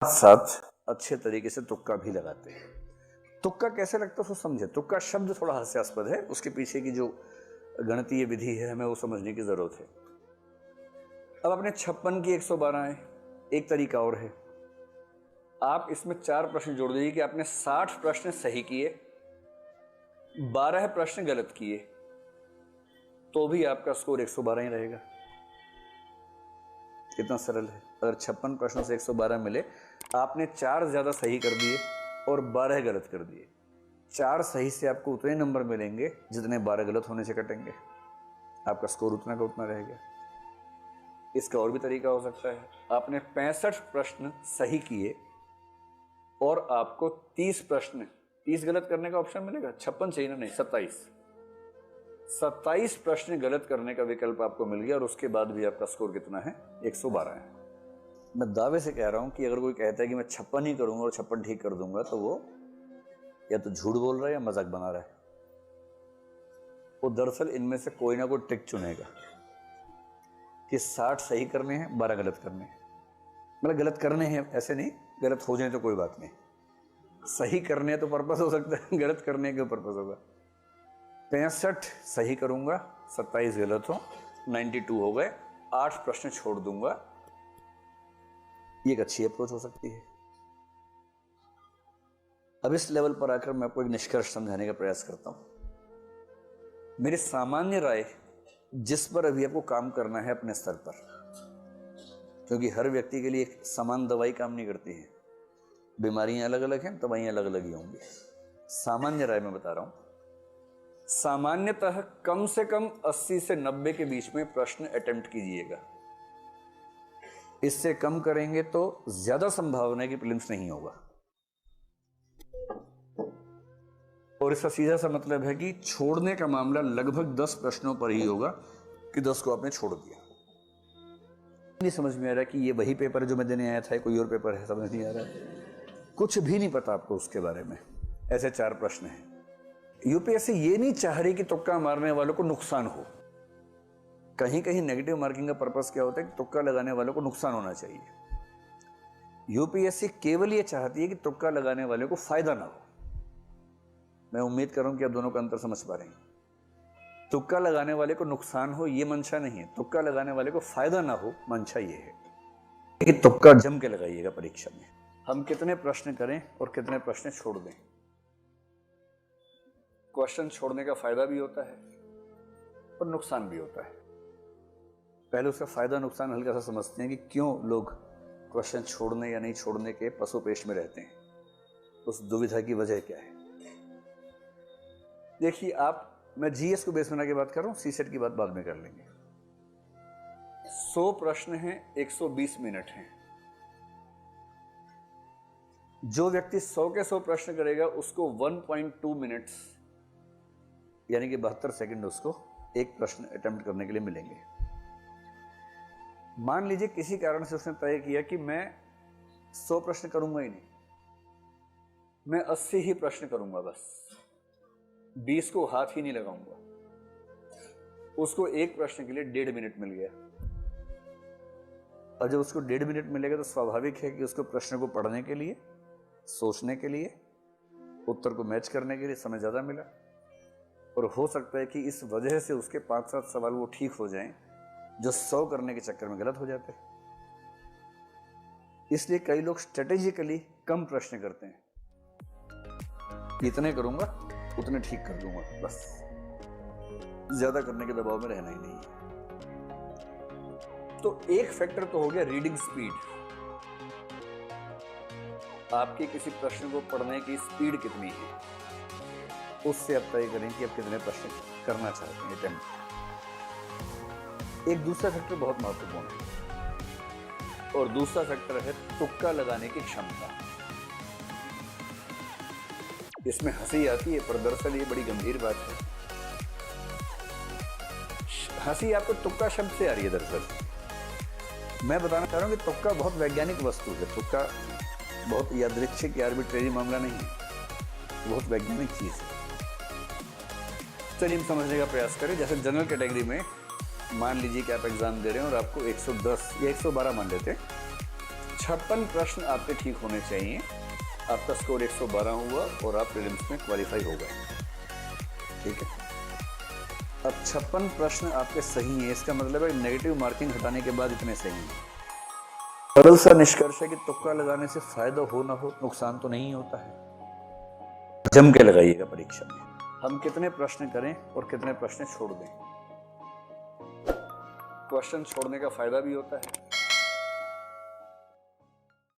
साथ अच्छे तरीके से तुक्का भी लगाते हैं। तुक्का कैसे लगता है उसको समझे। तुक्का शब्द थोड़ा हास्यास्पद है, उसके पीछे की जो गणितीय विधि है हमें वो समझने की जरूरत है। अब अपने 56 की 112 है। एक तरीका और है, आप इसमें 4 प्रश्न जोड़ दीजिए कि आपने 60 प्रश्न सही किए, 12 प्रश्न गलत किए, तो भी आपका स्कोर 112 ही रहेगा। कितना सरल है। अगर 56 प्रश्नों से 112 मिले, आपने 4 ज्यादा सही कर दिए और 12 गलत कर दिए, 4 सही से आपको उतने नंबर मिलेंगे जितने 12 गलत होने से कटेंगे। आपका स्कोर उतना का उतना रहेगा। इसका और भी तरीका हो सकता है, आपने 65 प्रश्न सही किए और आपको 30 प्रश्न 30 गलत करने का ऑप्शन मिलेगा। 56 चाहिए ना, नहीं 27 प्रश्न गलत करने का विकल्प आपको मिल गया और उसके बाद भी आपका स्कोर कितना है, 112 है। मैं दावे से कह रहा हूं कि अगर कोई कहता है कि मैं 56 ही करूंगा और 56 ठीक कर दूंगा, तो वो या तो झूठ बोल रहा है या मजाक बना रहा है। वो दरअसल इनमें से कोई ना कोई ट्रिक चुनेगा कि 60 सही करने हैं, 12 गलत करने हैं। मतलब गलत करने हैं ऐसे नहीं, गलत हो जाए तो कोई बात नहीं, सही करने हैं तो पर्पस हो सकता है, गलत करने का पर्पस होगा। 65 सही करूंगा, 27 गलत हो, 92 हो गए, 8 प्रश्न छोड़ दूंगा। ये एक अच्छी अप्रोच हो सकती है। अब इस लेवल पर आकर मैं आपको एक निष्कर्ष समझाने का प्रयास करता हूं। मेरी सामान्य राय, जिस पर अभी आपको काम करना है अपने स्तर पर, क्योंकि हर व्यक्ति के लिए एक समान दवाई काम नहीं करती है, बीमारियां अलग अलग हैं, दवाइयां अलग अलग ही होंगी। सामान्य राय में बता रहा हूं, सामान्यतः कम से कम 80 से 90 के बीच में प्रश्न अटेम्प्ट कीजिएगा। इससे कम करेंगे तो ज्यादा संभावना है कि प्रीलिम्स नहीं होगा। और इसका सीधा सा मतलब है कि छोड़ने का मामला लगभग 10 प्रश्नों पर ही होगा कि 10 को आपने छोड़ दिया। नहीं समझ में आ रहा कि ये वही पेपर है जो मैं देने आया था, कोई और पेपर है, समझ नहीं आ रहा है। कुछ भी नहीं पता आपको उसके बारे में। ऐसे 4 प्रश्न हैं। यूपीएससी ये नहीं चाह रही कि तुक्का मारने वालों को नुकसान हो। कहीं कहीं नेगेटिव मार्किंग का पर्पस क्या होता है कि तुक्का लगाने वालों को नुकसान होना चाहिए। यूपीएससी केवल ये चाहती है कि तुक्का लगाने वाले को फायदा ना हो। मैं उम्मीद कर रहा हूं कि आप दोनों का अंतर समझ पा रहे हैं। तुक्का लगाने वाले को नुकसान हो ये मंशा नहीं है, तुक्का लगाने वाले को फायदा ना हो मंशा ये है कि तुक्का जम के लगाइएगा परीक्षा में। हम कितने प्रश्न करें और कितने प्रश्न छोड़ दें। क्वेश्चन छोड़ने का फायदा भी होता है और नुकसान भी होता है। पहले उसका फायदा नुकसान हल्का सा समझते हैं कि क्यों लोग क्वेश्चन छोड़ने या नहीं छोड़ने के पसोपेश में रहते हैं, उस दुविधा की वजह क्या है। देखिए आप, मैं जीएस को बेस बना के बात कर रहा हूं, सीसेट की बात बाद में कर लेंगे। 100 प्रश्न हैं, 120 मिनट हैं। जो व्यक्ति 100 के 100 प्रश्न करेगा उसको 1.2 मिनट्स यानी कि 72 सेकंड उसको एक प्रश्न अटेम्प्ट करने के लिए मिलेंगे। मान लीजिए किसी कारण से उसने तय किया कि मैं 100 प्रश्न करूंगा ही नहीं, मैं 80 ही प्रश्न करूंगा, बस 20 को हाथ ही नहीं लगाऊंगा। उसको एक प्रश्न के लिए 1.5 मिनट मिल गया। और जब उसको 1.5 मिनट मिलेगा तो स्वाभाविक है कि उसको प्रश्न को पढ़ने के लिए, सोचने के लिए, उत्तर को मैच करने के लिए समय ज्यादा मिला। और हो सकता है कि इस वजह से उसके 5-7 सवाल वो ठीक हो जाएं जो 100 करने के चक्कर में गलत हो जाते हैं। इसलिए कई लोग स्ट्रेटेजिकली कम प्रश्न करते हैं, इतने करूंगा उतने ठीक कर दूंगा, बस ज्यादा करने के दबाव में रहना ही नहीं है। तो एक फैक्टर तो हो गया रीडिंग स्पीड। आपके किसी प्रश्न को पढ़ने की स्पीड कितनी है, उससे आप तय करें कि आप कितने प्रश्न करना चाहते हैं अटेम्प्ट। एक दूसरा फैक्टर बहुत महत्वपूर्ण है और दूसरा फैक्टर है तुक्का लगाने की क्षमता। इसमें हंसी आती है पर दरअसल ये बड़ी गंभीर बात है। हंसी आपको तुक्का शब्द से आ रही है। दरअसल मैं बताना चाह रहा हूं कि तुक्का बहुत वैज्ञानिक वस्तु है। तुक्का बहुत यादृच्छिक या आर्बिट्रेरी मामला नहीं है, बहुत वैज्ञानिक चीज है। चलिए हम समझने का प्रयास करें। जैसे जनरल कैटेगरी में मान लीजिए कि आप एग्जाम दे रहे हैं और आपको 110 या 112 मान लेते हैं 56 प्रश्न आपके ठीक होने चाहिए। आपका स्कोर 112 हुआ और आप प्रीलिम्स में क्वालिफाई हो गए। ठीक है, अब 56 प्रश्न आपके सही हैं, इसका मतलब है नेगेटिव मार्किंग हटाने के बाद इतने सही हैं। सरल सा निष्कर्ष है कि तुक्का लगाने से फायदा हो ना हो, नुकसान तो नहीं होता है। जम के लगाइएगा परीक्षा में। हम कितने प्रश्न करें और कितने प्रश्न छोड़ दें। क्वेश्चन छोड़ने का फायदा भी होता है